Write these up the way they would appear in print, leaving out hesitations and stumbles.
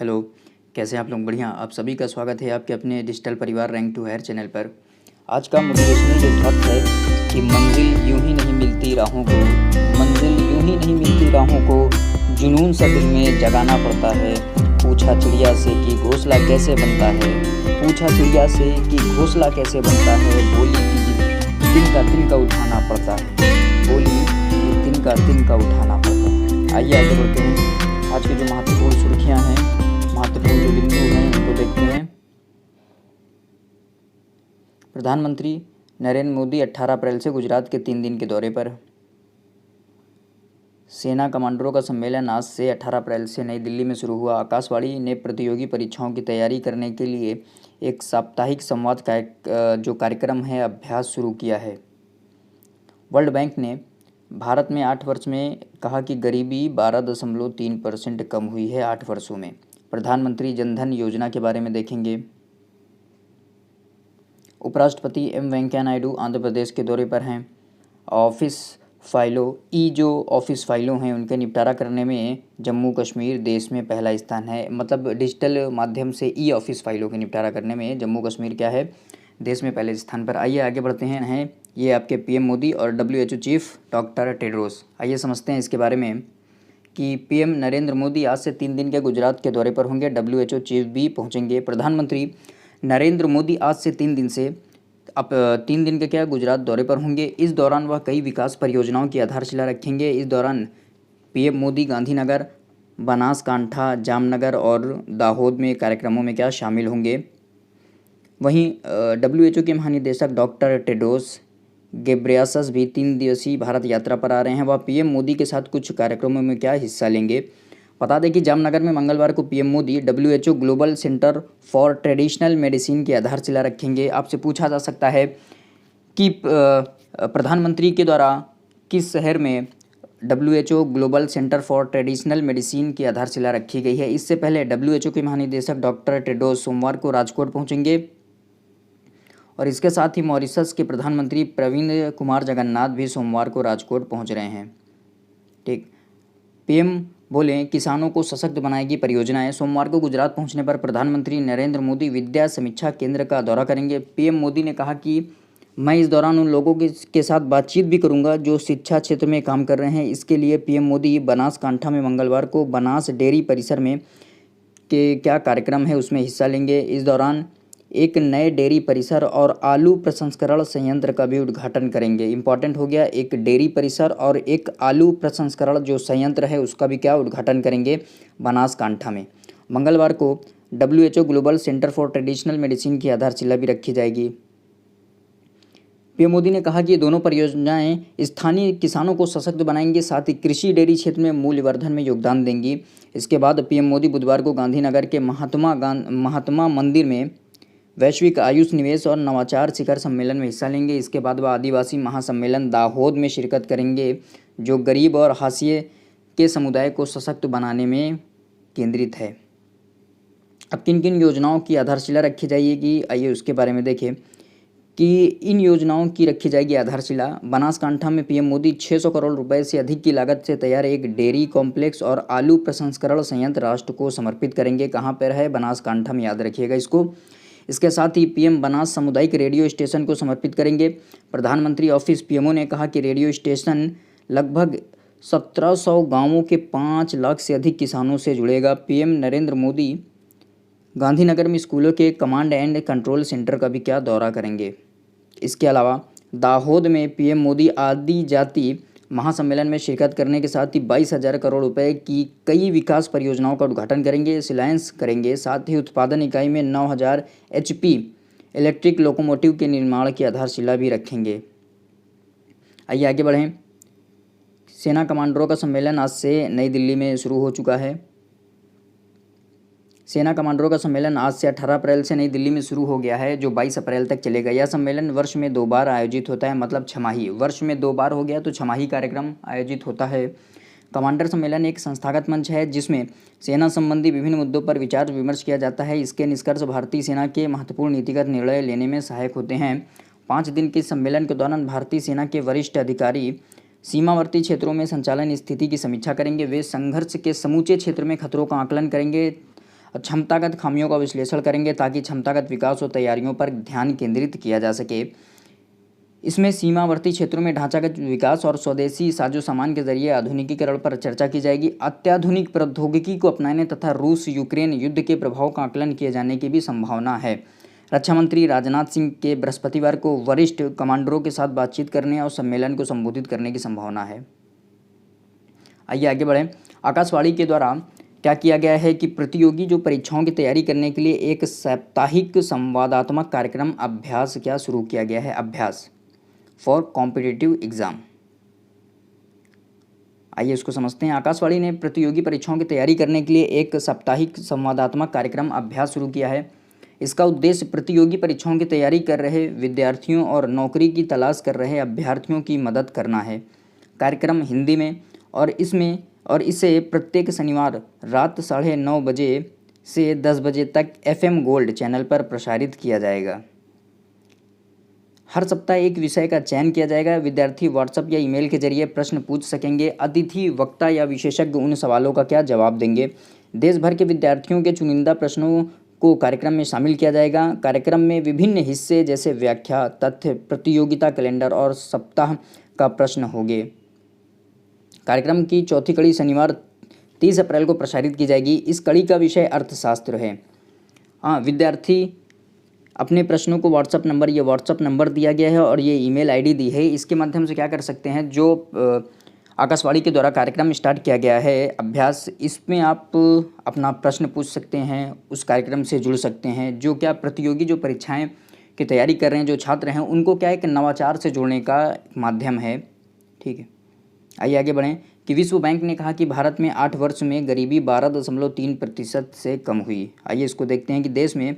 Hello, कैसे हैं आप लोग? बढ़िया। आप सभी का स्वागत है आपके अपने डिजिटल परिवार रैंक टू हायर चैनल पर। आज का मोटिवेशनल जो थॉट है कि मंजिल यूं ही नहीं मिलती राहों को, मंजिल यूं ही नहीं मिलती राहों को, जुनून सा दिल में जगाना पड़ता है। पूछा चिड़िया से कि घोंसला कैसे बनता है, पूछा चिड़िया से कि घोंसला कैसे बनता है, बोली कि तिनका उठाना पड़ता है, बोली कि तिनका उठाना पड़ता है। आइए आगे बढ़ते हैं। आज की जो महत्वपूर्ण सुर्खियां हैं, महत्वपूर्ण जो बिंदु हैं उनको देखते हैं। प्रधानमंत्री नरेंद्र मोदी 18 अप्रैल से गुजरात के 3 दिन के दौरे पर। सेना कमांडरों का सम्मेलन आज से 18 अप्रैल से नई दिल्ली में शुरू हुआ। आकाशवाणी ने प्रतियोगी परीक्षाओं की तैयारी करने के लिए एक साप्ताहिक संवाद जो कार्यक्रम है अभ्यास शुरू किया है। वर्ल्ड बैंक ने भारत में 8 वर्ष में कहा कि गरीबी 12.3% कम हुई है 8 वर्षों में। प्रधानमंत्री जनधन योजना के बारे में देखेंगे। उपराष्ट्रपति एम वेंकैया नायडू आंध्र प्रदेश के दौरे पर हैं। ऑफिस फाइलों हैं उनके निपटारा करने में जम्मू कश्मीर देश में पहला स्थान है। मतलब डिजिटल माध्यम से ई ऑफिस फाइलों के निपटारा करने में जम्मू कश्मीर क्या है, देश में पहले स्थान पर। आइए आगे बढ़ते हैं ये आपके पीएम मोदी और WHO चीफ डॉक्टर टेड्रोस। आइए समझते हैं इसके बारे में कि पीएम नरेंद्र मोदी आज से 3 दिन के गुजरात के दौरे पर होंगे। WHO चीफ भी पहुंचेंगे। प्रधानमंत्री नरेंद्र मोदी आज से 3 दिन से अब 3 दिन के गुजरात दौरे पर होंगे। इस दौरान वह कई विकास परियोजनाओं की आधारशिला रखेंगे। इस दौरान पीएम मोदी गांधीनगर, बनासकांठा, जामनगर और दाहोद में कार्यक्रमों में शामिल होंगे। वहीं WHO के महानिदेशक डॉक्टर टेड्रोस गेब्रेयसस भी 3 दिवसीय भारत यात्रा पर आ रहे हैं। वह पीएम मोदी के साथ कुछ कार्यक्रमों में हिस्सा लेंगे। बता दें कि जामनगर में मंगलवार को PM Modi WHO global centre for traditional medicine की आधारशिला रखेंगे। आपसे पूछा जा सकता है कि प्रधानमंत्री के द्वारा किस शहर में WHO global centre for traditional medicine की आधारशिला रखी गई है। इससे पहले WHO के महानिदेशक डॉक्टर टेड्रोस सोमवार को राजकोट पहुंचेंगे और इसके साथ ही मॉरिशस के प्रधानमंत्री प्रविंद कुमार जगन्नाथ भी सोमवार को राजकोट पहुंच रहे हैं। ठीक, पीएम बोले किसानों को सशक्त बनाएगी परियोजनाएं। सोमवार को गुजरात पहुंचने पर प्रधानमंत्री नरेंद्र मोदी विद्या समीक्षा केंद्र का दौरा करेंगे। पीएम मोदी ने कहा कि मैं इस दौरान उन लोगों के साथ बातचीत भी करूंगा जो शिक्षा क्षेत्र में काम कर रहे हैं। इसके लिए पीएम मोदी बनासकांठा में मंगलवार को बनास डेयरी परिसर में क्या कार्यक्रम है उसमें हिस्सा लेंगे। इस दौरान एक नए डेयरी परिसर और आलू प्रसंस्करण संयंत्र का भी उद्घाटन करेंगे। इंपॉर्टेंट हो गया, एक डेयरी परिसर और एक आलू प्रसंस्करण जो संयंत्र है उसका भी उद्घाटन करेंगे बनासकांठा में। मंगलवार को WHO global centre for traditional medicine की आधारशिला भी रखी जाएगी। पीएम मोदी ने कहा कि ये दोनों परियोजनाएं स्थानीय किसानों को सशक्त बनाएंगी, साथ ही कृषि डेयरी क्षेत्र में मूल्यवर्धन में योगदान देंगी। इसके बाद पीएम मोदी बुधवार को गांधीनगर के महात्मा मंदिर में वैश्विक आयुष निवेश और नवाचार शिखर सम्मेलन में हिस्सा लेंगे। इसके बाद वह आदिवासी महासम्मेलन दाहोद में शिरकत करेंगे जो गरीब और हाशिए के समुदाय को सशक्त बनाने में केंद्रित है। अब किन किन योजनाओं की आधारशिला रखी जाएगी, आइए उसके बारे में देखें कि इन योजनाओं की रखी जाएगी आधारशिला। बनासकांठा में पीएम मोदी 600 करोड़ रुपए से अधिक की लागत से तैयार एक डेयरी कॉम्प्लेक्स और आलू प्रसंस्करण संयंत्र राष्ट्र को समर्पित करेंगे। कहाँ पर है? बनासकांठा में, याद रखिएगा इसको। इसके साथ ही पीएम बनास सामुदायिक रेडियो स्टेशन को समर्पित करेंगे। प्रधानमंत्री ऑफिस पीएमओ ने कहा कि रेडियो स्टेशन लगभग 1700 गांवों के 5 लाख से अधिक किसानों से जुड़ेगा। पीएम नरेंद्र मोदी गांधीनगर में स्कूलों के कमांड एंड कंट्रोल सेंटर का भी दौरा करेंगे। इसके अलावा दाहोद में पीएम मोदी आदि जाति महासम्मेलन में शिरकत करने के साथ ही 22,000 करोड़ रुपए की कई विकास परियोजनाओं का उद्घाटन करेंगे, शिलान्यास करेंगे। साथ ही उत्पादन इकाई में 9000 HP इलेक्ट्रिक लोकोमोटिव के निर्माण की आधारशिला भी रखेंगे। आइए आगे बढ़ें। सेना कमांडरों का सम्मेलन आज से नई दिल्ली में शुरू हो चुका है। सेना कमांडरों का सम्मेलन आज से 18 अप्रैल से नई दिल्ली में शुरू हो गया है जो 22 अप्रैल तक चलेगा। यह सम्मेलन वर्ष में 2 बार आयोजित होता है, मतलब छमाही। वर्ष में 2 बार हो गया तो छमाही कार्यक्रम आयोजित होता है। कमांडर सम्मेलन एक संस्थागत मंच है जिसमें सेना संबंधी विभिन्न मुद्दों पर विचार विमर्श किया जाता है। इसके निष्कर्ष भारतीय सेना के महत्वपूर्ण नीतिगत निर्णय लेने में सहायक होते हैं। 5 दिन के सम्मेलन के दौरान भारतीय सेना के वरिष्ठ अधिकारी सीमावर्ती क्षेत्रों में संचालन स्थिति की समीक्षा करेंगे। वे संघर्ष के समूचे क्षेत्र में खतरों का आकलन करेंगे क्षमतागत खामियों का विश्लेषण करेंगे ताकि क्षमतागत विकास और तैयारियों पर ध्यान केंद्रित किया जा सके। इसमें सीमावर्ती क्षेत्रों में ढांचागत विकास और स्वदेशी साजो सामान के जरिए आधुनिकीकरण पर चर्चा की जाएगी। अत्याधुनिक प्रौद्योगिकी को अपनाने तथा रूस यूक्रेन युद्ध के प्रभाव का आकलन किए जाने की भी संभावना है। रक्षा मंत्री राजनाथ सिंह के बृहस्पतिवार को वरिष्ठ कमांडरों के साथ बातचीत करने और सम्मेलन को संबोधित करने की संभावना है। आइए आगे बढ़ें। आकाशवाणी के द्वारा क्या किया गया है कि प्रतियोगी जो परीक्षाओं की तैयारी करने के लिए एक साप्ताहिक संवादात्मक कार्यक्रम अभ्यास क्या शुरू किया गया है। अभ्यास फॉर कॉम्पिटिटिव एग्जाम। आइए इसको समझते हैं। आकाशवाणी ने प्रतियोगी परीक्षाओं की तैयारी करने के लिए एक साप्ताहिक संवादात्मक कार्यक्रम अभ्यास शुरू किया है। इसका उद्देश्य प्रतियोगी परीक्षाओं की तैयारी कर रहे विद्यार्थियों और नौकरी की तलाश कर रहे अभ्यर्थियों की मदद करना है। कार्यक्रम हिंदी में और इसे प्रत्येक शनिवार रात 9:30 बजे से 10 बजे तक FM गोल्ड चैनल पर प्रसारित किया जाएगा। हर सप्ताह एक विषय का चयन किया जाएगा। विद्यार्थी व्हाट्सएप या ईमेल के जरिए प्रश्न पूछ सकेंगे। अतिथि वक्ता या विशेषज्ञ उन सवालों का क्या जवाब देंगे। देश भर के विद्यार्थियों के चुनिंदा प्रश्नों को कार्यक्रम में शामिल किया जाएगा। कार्यक्रम में विभिन्न हिस्से जैसे व्याख्या, तथ्य, प्रतियोगिता, कैलेंडर और सप्ताह का प्रश्न होंगे। कार्यक्रम की चौथी कड़ी शनिवार 30 अप्रैल को प्रसारित की जाएगी। इस कड़ी का विषय अर्थशास्त्र है। विद्यार्थी अपने प्रश्नों को व्हाट्सएप नंबर दिया गया है और ये ईमेल आईडी दी है। इसके माध्यम से क्या कर सकते हैं, जो आकाशवाणी के द्वारा कार्यक्रम स्टार्ट किया गया है अभ्यास, इसमें आप अपना प्रश्न पूछ सकते हैं, उस कार्यक्रम से जुड़ सकते हैं। जो क्या प्रतियोगी जो परीक्षाएं की तैयारी कर रहे हैं जो छात्र हैं उनको क्या एक नवाचार से जुड़ने का माध्यम है। ठीक है, आइए आगे बढ़ें कि विश्व बैंक ने कहा कि भारत में 8 वर्ष में गरीबी 12.3% से कम हुई। आइए इसको देखते हैं कि देश में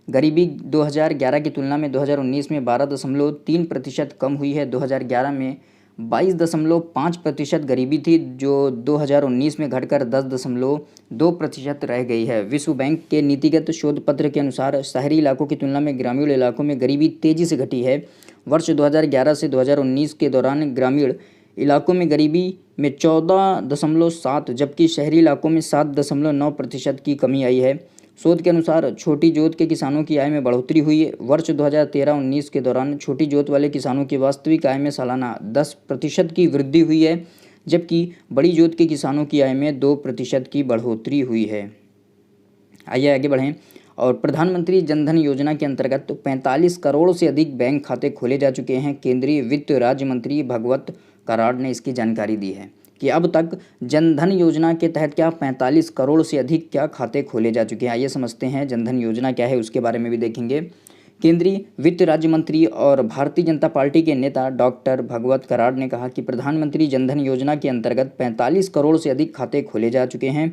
गरीबी 2011 की तुलना में 2019 में 12.3% कम हुई है। 2011 में 22.5% गरीबी थी, जो 2019 में घटकर 10.2% रह गई है। विश्व बैंक के नीतिगत शोध पत्र के अनुसार शहरी इलाकों की तुलना में ग्रामीण इलाकों में गरीबी तेजी से घटी है। वर्ष 2011 से 2019 के दौरान ग्रामीण इलाकों में गरीबी में 14.7 जबकि शहरी इलाकों में 7.9% की कमी आई है। शोध के अनुसार छोटी जोत के किसानों की आय में बढ़ोतरी हुई है। वर्ष 2013-19 के दौरान छोटी जोत वाले किसानों की वास्तविक आय में सालाना 10% की वृद्धि हुई है, जबकि बड़ी जोत के किसानों की आय में 2% की बढ़ोतरी हुई है। आइए आगे बढ़ें। और प्रधानमंत्री जनधन योजना के अंतर्गत 45 करोड़ से अधिक बैंक खाते खोले जा चुके हैं। केंद्रीय वित्त राज्य मंत्री भगवत कराड़ ने इसकी जानकारी दी है कि अब तक जनधन योजना के तहत क्या 45 करोड़ से अधिक क्या खाते खोले जा चुके हैं। आइए समझते हैं जनधन योजना क्या है, उसके बारे में भी देखेंगे। केंद्रीय वित्त राज्य मंत्री और भारतीय जनता पार्टी के नेता डॉक्टर भगवत कराड़ ने कहा कि प्रधानमंत्री जनधन योजना के अंतर्गत 45 करोड़ से अधिक खाते खोले जा चुके हैं।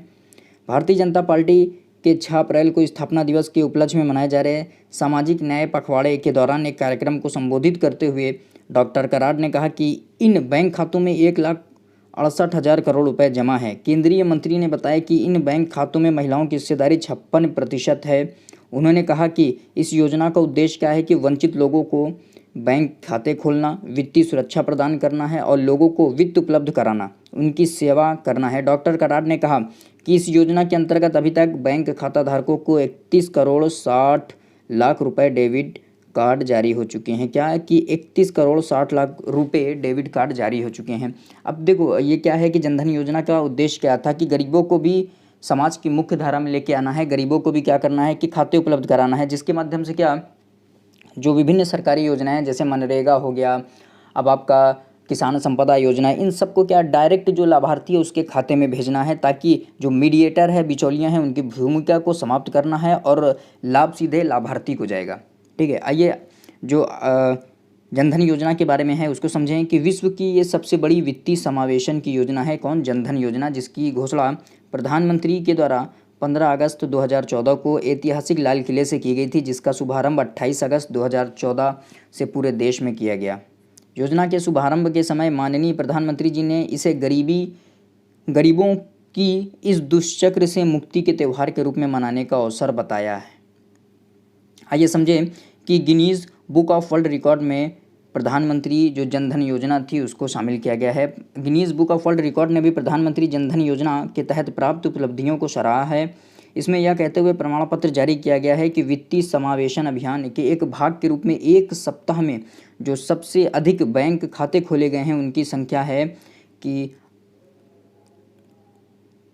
भारतीय जनता पार्टी के 6 अप्रैल को स्थापना दिवस के उपलक्ष्य में मनाए जा रहे सामाजिक न्याय पखवाड़े के दौरान एक कार्यक्रम को संबोधित करते हुए डॉक्टर कराड़ ने कहा कि इन बैंक खातों में 1,68,000 करोड़ रुपए जमा है। केंद्रीय मंत्री ने बताया कि इन बैंक खातों में महिलाओं की हिस्सेदारी 56% है। उन्होंने कहा कि इस योजना का उद्देश्य क्या है कि वंचित लोगों को बैंक खाते खोलना, वित्तीय सुरक्षा प्रदान करना है और लोगों को वित्त उपलब्ध कराना, उनकी सेवा करना है। डॉक्टर कराड़ ने कहा कि इस योजना के अंतर्गत अभी तक बैंक खाता धारकों को 31 करोड़ 60 लाख रुपए डेबिट कार्ड जारी हो चुके हैं। क्या है कि 31 करोड़ 60 लाख रुपए डेबिट कार्ड जारी हो चुके हैं। अब देखो ये क्या है कि जनधन योजना का उद्देश्य क्या था कि गरीबों को भी समाज की मुख्य धारा में लेके आना है। गरीबों को भी क्या करना है कि खाते उपलब्ध कराना है, जिसके माध्यम से क्या जो विभिन्न सरकारी योजनाएं जैसे मनरेगा हो गया, अब आपका किसान संपदा योजना, इन सबको क्या डायरेक्ट जो लाभार्थी है उसके खाते में भेजना है, ताकि जो मीडिएटर है, बिचौलियाँ हैं, उनकी भूमिका को समाप्त करना है और लाभ सीधे लाभार्थी को जाएगा। ठीक है, आइए जो जनधन योजना के बारे में है उसको समझें कि विश्व की ये सबसे बड़ी वित्तीय समावेशन की योजना है। कौन? जनधन योजना, जिसकी घोषणा प्रधानमंत्री के द्वारा 15 अगस्त 2014 को ऐतिहासिक लाल किले से की गई थी, जिसका शुभारंभ 28 अगस्त 2014 से पूरे देश में किया गया। योजना के शुभारंभ के समय माननीय प्रधानमंत्री जी ने इसे गरीबों की इस दुष्चक्र से मुक्ति के त्यौहार के रूप में मनाने का अवसर बताया है। आइए समझें कि Guinness book of world record में प्रधानमंत्री जो जनधन योजना थी उसको शामिल किया गया है। Guinness book of world record ने भी प्रधानमंत्री जनधन योजना के तहत प्राप्त उपलब्धियों को सराहा है। इसमें यह कहते हुए प्रमाण पत्र जारी किया गया है कि वित्तीय समावेशन अभियान के एक भाग के रूप में एक सप्ताह में जो सबसे अधिक बैंक खाते खोले गए हैं उनकी संख्या है कि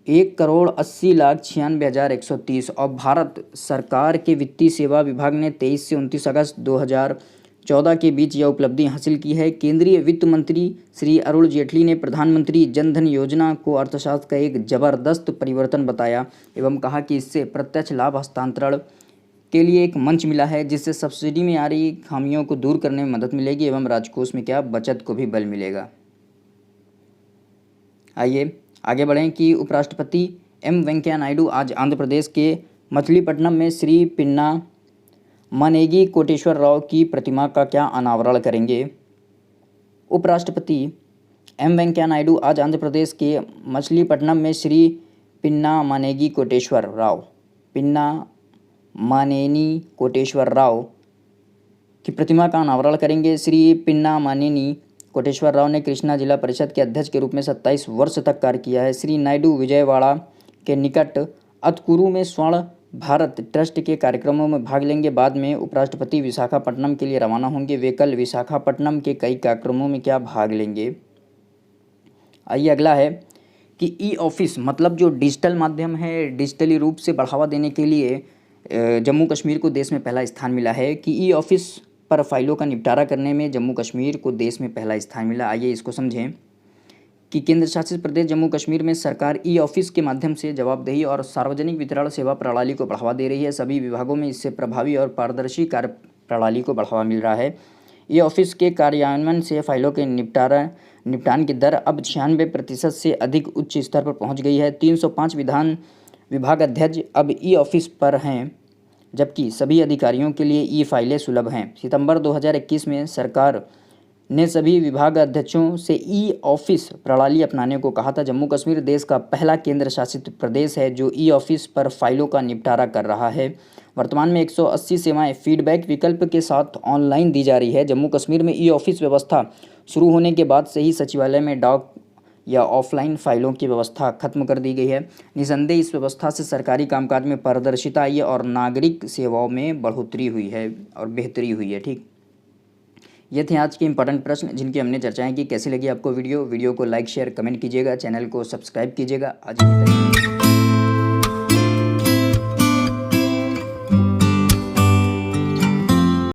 1,80,96,130 और भारत सरकार के वित्तीय सेवा विभाग ने 23 से 29 अगस्त 2014 के बीच यह उपलब्धि हासिल की है। केंद्रीय वित्त मंत्री श्री अरुण जेटली ने प्रधानमंत्री जन धन योजना को अर्थशास्त्र का एक जबरदस्त परिवर्तन बताया एवं कहा कि इससे प्रत्यक्ष लाभ हस्तांतरण के लिए एक मंच मिला है, जिससे सब्सिडी में आ रही खामियों को दूर करने में मदद मिलेगी एवं राजकोष में बचत को भी बल मिलेगा। आइए आगे बढ़ें कि उपराष्ट्रपति एम वेंकैया नायडू आज आंध्र प्रदेश के मछलीपट्टनम में श्री पिन्ना मानेगी कोटेश्वर राव की प्रतिमा का क्या अनावरण करेंगे। उपराष्ट्रपति एम वेंकैया नायडू आज आंध्र प्रदेश के मछलीपट्टनम में श्री पिन्ना मानेगी कोटेश्वर राव की प्रतिमा का अनावरण करेंगे। श्री पिन्ना मानेनी कोटेश्वर राव ने कृष्णा जिला परिषद के अध्यक्ष के रूप में 27 वर्ष तक कार्य किया है। श्री नायडू विजयवाड़ा के निकट अतकुरू में स्वर्ण भारत ट्रस्ट के कार्यक्रमों में भाग लेंगे। बाद में उपराष्ट्रपति विशाखापट्टनम के लिए रवाना होंगे। वे कल विशाखापट्टनम के कई कार्यक्रमों में भाग लेंगे। आइए अगला है कि ई ऑफिस मतलब जो डिजिटल माध्यम है, डिजिटली रूप से बढ़ावा देने के लिए जम्मू कश्मीर को देश में पहला स्थान मिला है कि ई ऑफिस पर फाइलों का निपटारा करने में जम्मू कश्मीर को देश में पहला स्थान मिला। आइए इसको समझें कि केंद्र शासित प्रदेश जम्मू कश्मीर में सरकार ई ऑफिस के माध्यम से जवाबदेही और सार्वजनिक वितरण सेवा प्रणाली को बढ़ावा दे रही है। सभी विभागों में इससे प्रभावी और पारदर्शी कार्य प्रणाली को बढ़ावा मिल रहा है। ई ऑफिस के कार्यान्वयन से फाइलों के निपटान की दर अब 96% से अधिक उच्च स्तर पर पहुँच गई है। 305 विभाग अध्यक्ष अब ई ऑफिस पर हैं, जबकि सभी अधिकारियों के लिए ई फाइलें सुलभ हैं। सितंबर 2021 में सरकार ने सभी विभाग अध्यक्षों से ई ऑफिस प्रणाली अपनाने को कहा था। जम्मू कश्मीर देश का पहला केंद्र शासित प्रदेश है जो ई ऑफिस पर फाइलों का निपटारा कर रहा है। वर्तमान में 180 सेवाएं फीडबैक विकल्प के साथ ऑनलाइन दी जा रही है। जम्मू कश्मीर में ई ऑफिस व्यवस्था शुरू होने के बाद से ही सचिवालय में डाक या ऑफलाइन फाइलों की व्यवस्था खत्म कर दी गई है। निसंदेह इस व्यवस्था से सरकारी कामकाज में पारदर्शिता आई है और नागरिक सेवाओं में बढ़ोतरी हुई है और बेहतरी हुई है। ठीक, ये थे आज के इंपॉर्टेंट प्रश्न जिनकी हमने चर्चाएं की। कैसी लगी आपको वीडियो को लाइक शेयर कमेंट कीजिएगा, चैनल को सब्सक्राइब कीजिएगा। आज